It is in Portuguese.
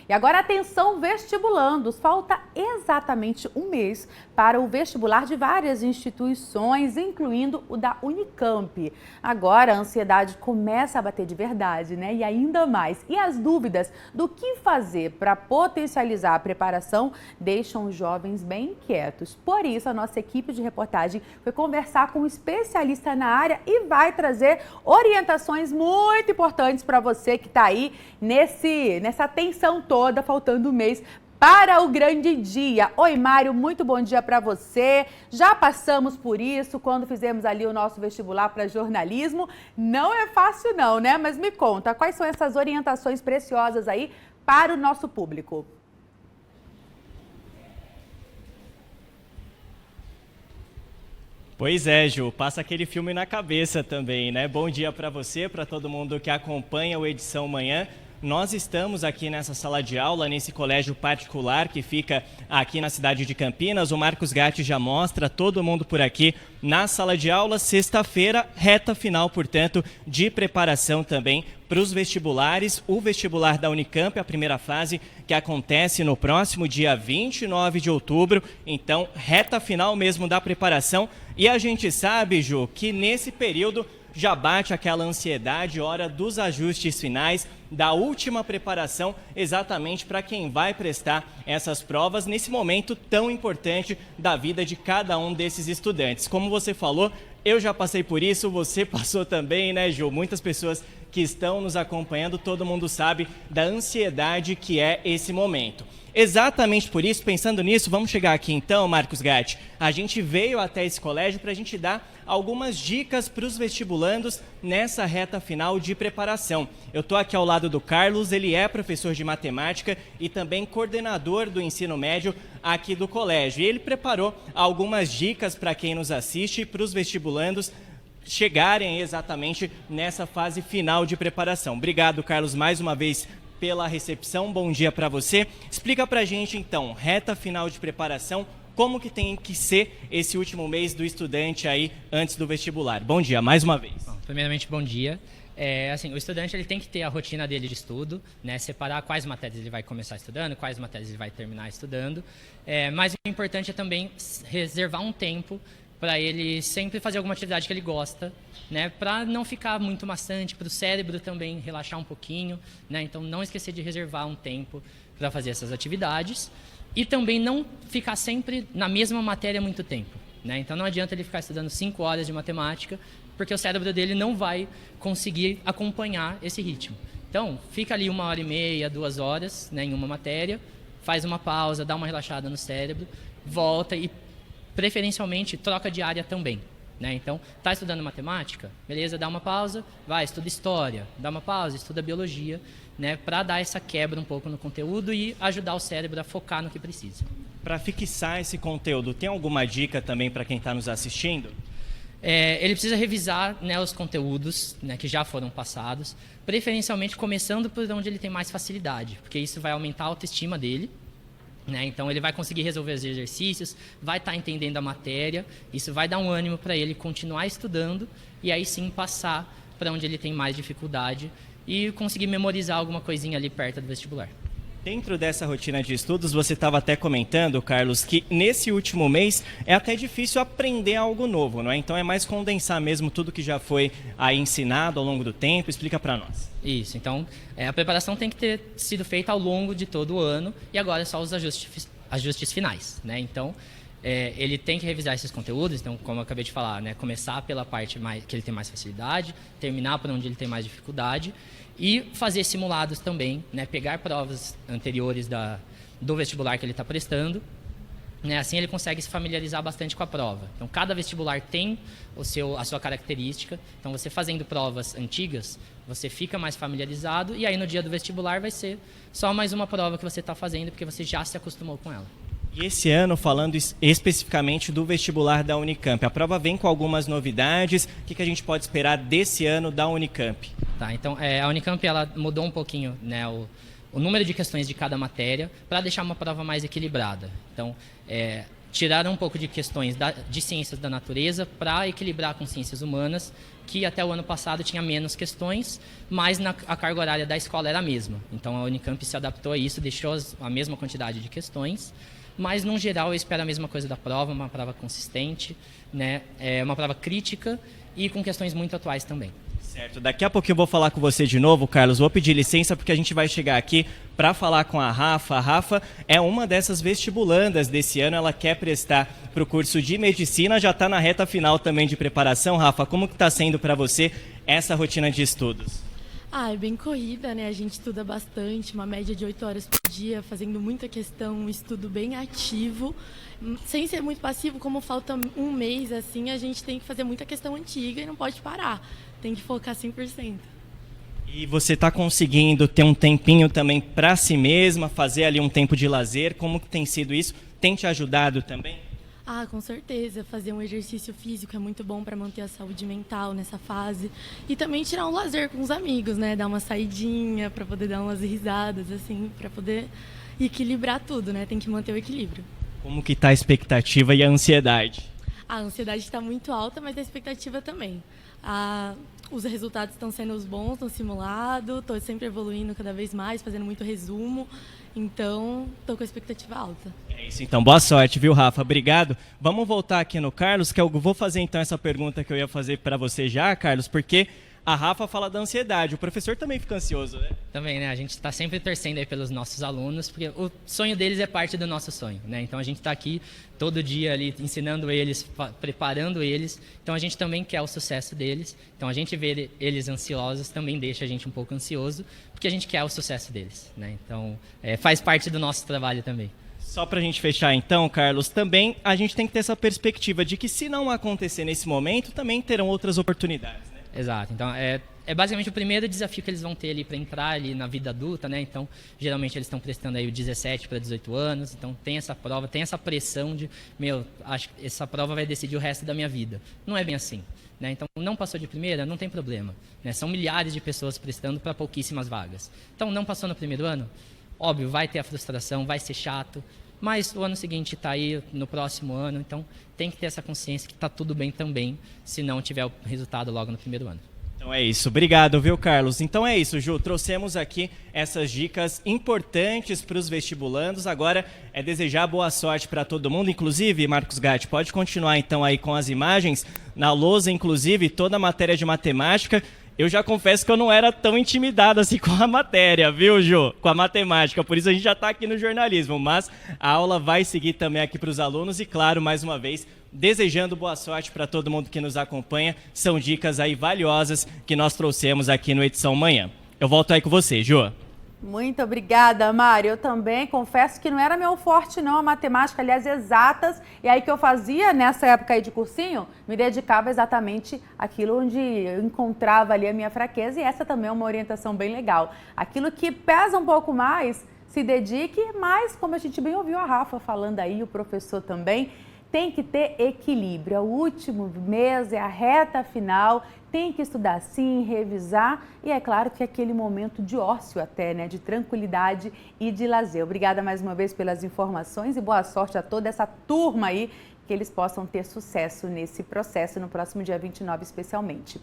E agora atenção vestibulandos, falta exatamente um mês para o vestibular de várias instituições, incluindo o da Unicamp. Agora a ansiedade começa a bater de verdade, né? E ainda mais. E as dúvidas do que fazer para potencializar a preparação deixam os jovens bem inquietos. Por isso, a nossa equipe de reportagem foi conversar com um especialista na área e vai trazer orientações muito importantes para você que está aí nessa tensão toda, faltando um mês para o grande dia. Oi, Mário, muito bom dia para você. Já passamos por isso quando fizemos ali o nosso vestibular para jornalismo. Não é fácil não, né? Mas me conta, quais são essas orientações preciosas aí para o nosso público? Pois é, Ju, passa aquele filme na cabeça também, né? Bom dia para você, para todo mundo que acompanha o Edição Manhã. Nós estamos aqui nessa sala de aula, nesse colégio particular que fica aqui na cidade de Campinas. O Marcos Gatti já mostra todo mundo por aqui na sala de aula. Sexta-feira, reta final, portanto, de preparação também para os vestibulares. O vestibular da Unicamp, a primeira fase, que acontece no próximo dia 29 de outubro. Então, reta final mesmo da preparação. E a gente sabe, Ju, que nesse período já bate aquela ansiedade, hora dos ajustes finais, da última preparação, exatamente para quem vai prestar essas provas nesse momento tão importante da vida de cada um desses estudantes. Como você falou, eu já passei por isso, você passou também, né, Ju? Muitas pessoas que estão nos acompanhando, todo mundo sabe da ansiedade que é esse momento. Exatamente por isso, pensando nisso, vamos chegar aqui então, Marcos Gatti. A gente veio até esse colégio para a gente dar algumas dicas para os vestibulandos nessa reta final de preparação. Eu estou aqui ao lado do Carlos, ele é professor de matemática e também coordenador do ensino médio aqui do colégio. E ele preparou algumas dicas para quem nos assiste e para os vestibulandos chegarem exatamente nessa fase final de preparação. Obrigado, Carlos, mais uma vez pela recepção. Bom dia para você. Explica para a gente, então, reta final de preparação, como que tem que ser esse último mês do estudante aí antes do vestibular. Bom dia, mais uma vez. Bom, primeiramente, bom dia. O estudante ele tem que ter a rotina dele de estudo, né? Separar quais matérias ele vai começar estudando, quais matérias ele vai terminar estudando. Mas o importante é também reservar um tempo para ele sempre fazer alguma atividade que ele gosta, né, para não ficar muito maçante, para o cérebro também relaxar um pouquinho, né, então não esquecer de reservar um tempo para fazer essas atividades e também não ficar sempre na mesma matéria muito tempo, né, então não adianta ele ficar estudando 5 horas de matemática, porque o cérebro dele não vai conseguir acompanhar esse ritmo. Então, fica ali 1h30, 2 horas, né, em uma matéria, faz uma pausa, dá uma relaxada no cérebro, volta e preferencialmente troca de área também, né? Então, está estudando matemática, beleza, dá uma pausa, vai, estuda história, dá uma pausa, estuda biologia, né? Para dar essa quebra um pouco no conteúdo e ajudar o cérebro a focar no que precisa. Para fixar esse conteúdo, tem alguma dica também para quem está nos assistindo? Ele precisa revisar, né, os conteúdos, né, que já foram passados, preferencialmente começando por onde ele tem mais facilidade, porque isso vai aumentar a autoestima dele. Né? Então, ele vai conseguir resolver os exercícios, vai estar entendendo a matéria, isso vai dar um ânimo para ele continuar estudando e aí sim passar para onde ele tem mais dificuldade e conseguir memorizar alguma coisinha ali perto do vestibular. Dentro dessa rotina de estudos, você estava até comentando, Carlos, que nesse último mês é até difícil aprender algo novo, não é? Então é mais condensar mesmo tudo que já foi aí ensinado ao longo do tempo. Explica para nós. Isso, então a preparação tem que ter sido feita ao longo de todo o ano e agora é só os ajustes finais, né? Então ele tem que revisar esses conteúdos, então como eu acabei de falar, né? Começar pela parte que ele tem mais facilidade, terminar por onde ele tem mais dificuldade e fazer simulados também, né? Pegar provas anteriores do vestibular que ele está prestando, né? Assim ele consegue se familiarizar bastante com a prova. Então cada vestibular tem a sua característica, então você fazendo provas antigas, você fica mais familiarizado e aí no dia do vestibular vai ser só mais uma prova que você está fazendo porque você já se acostumou com ela. E esse ano, falando especificamente do vestibular da Unicamp, a prova vem com algumas novidades. O que a gente pode esperar desse ano da Unicamp? Tá, então a Unicamp ela mudou um pouquinho, né, o número de questões de cada matéria para deixar uma prova mais equilibrada. Então, tiraram um pouco de questões de ciências da natureza para equilibrar com ciências humanas, que até o ano passado tinha menos questões, mas a carga horária da escola era a mesma. Então a Unicamp se adaptou a isso, deixou a mesma quantidade de questões, mas no geral eu espero a mesma coisa da prova, uma prova consistente, né? Uma prova crítica e com questões muito atuais também. Certo, daqui a pouquinho eu vou falar com você de novo, Carlos. Vou pedir licença porque a gente vai chegar aqui para falar com a Rafa. A Rafa é uma dessas vestibulandas desse ano, ela quer prestar para o curso de medicina, já está na reta final também de preparação. Rafa, como que está sendo para você essa rotina de estudos? É bem corrida, né? A gente estuda bastante, uma média de 8 horas por dia, fazendo muita questão, um estudo bem ativo. Sem ser muito passivo, como falta um mês, assim, a gente tem que fazer muita questão antiga e não pode parar. Tem que focar 100%. E você está conseguindo ter um tempinho também para si mesma, fazer ali um tempo de lazer? Como que tem sido isso? Tem te ajudado também? Com certeza. Fazer um exercício físico é muito bom para manter a saúde mental nessa fase. E também tirar um lazer com os amigos, né? Dar uma saidinha para poder dar umas risadas, assim, para poder equilibrar tudo, né? Tem que manter o equilíbrio. Como que está a expectativa e a ansiedade? A ansiedade está muito alta, mas a expectativa também. Os resultados estão sendo bons no simulado, estou sempre evoluindo cada vez mais, fazendo muito resumo, então estou com a expectativa alta. É isso, então boa sorte, viu, Rafa? Obrigado. Vamos voltar aqui no Carlos, que eu vou fazer então essa pergunta que eu ia fazer para você já, Carlos, porque a Rafa fala da ansiedade, o professor também fica ansioso, né? Também, né? A gente está sempre torcendo aí pelos nossos alunos, porque o sonho deles é parte do nosso sonho, né? Então a gente está aqui todo dia ali ensinando eles, preparando eles. Então a gente também quer o sucesso deles. Então a gente vê eles ansiosos também deixa a gente um pouco ansioso, porque a gente quer o sucesso deles, né? Então faz parte do nosso trabalho também. Só para a gente fechar então, Carlos, também a gente tem que ter essa perspectiva de que se não acontecer nesse momento, também terão outras oportunidades, né? Exato. Então, é basicamente o primeiro desafio que eles vão ter ali para entrar ali na vida adulta, né? Então, geralmente eles estão prestando aí o 17 para 18 anos, então tem essa prova, tem essa pressão de, acho que essa prova vai decidir o resto da minha vida. Não é bem assim, né? Então, não passou de primeira, não tem problema, né? São milhares de pessoas prestando para pouquíssimas vagas. Então, não passou no primeiro ano, óbvio, vai ter a frustração, vai ser chato, mas o ano seguinte está aí, no próximo ano, então tem que ter essa consciência que está tudo bem também, se não tiver o resultado logo no primeiro ano. Então é isso, obrigado, viu, Carlos? Então é isso, Ju, trouxemos aqui essas dicas importantes para os vestibulandos. Agora é desejar boa sorte para todo mundo, inclusive, Marcos Gatti, pode continuar então aí com as imagens, na lousa, inclusive, toda a matéria de matemática. Eu já confesso que eu não era tão intimidado assim com a matéria, viu, Ju? Com a matemática, por isso a gente já está aqui no jornalismo, mas a aula vai seguir também aqui para os alunos e, claro, mais uma vez, desejando boa sorte para todo mundo que nos acompanha. São dicas aí valiosas que nós trouxemos aqui no Edição Manhã. Eu volto aí com você, Ju. Muito obrigada, Mário. Eu também confesso que não era meu forte não, a matemática, aliás, exatas. E aí que eu fazia nessa época aí de cursinho, me dedicava exatamente àquilo onde eu encontrava ali a minha fraqueza. E essa também é uma orientação bem legal. Aquilo que pesa um pouco mais, se dedique, mas como a gente bem ouviu a Rafa falando aí, o professor também, tem que ter equilíbrio. É o último mês, é a reta final, tem que estudar sim, revisar e é claro que aquele momento de ócio até, né, de tranquilidade e de lazer. Obrigada mais uma vez pelas informações e boa sorte a toda essa turma aí, que eles possam ter sucesso nesse processo no próximo dia 29 especialmente.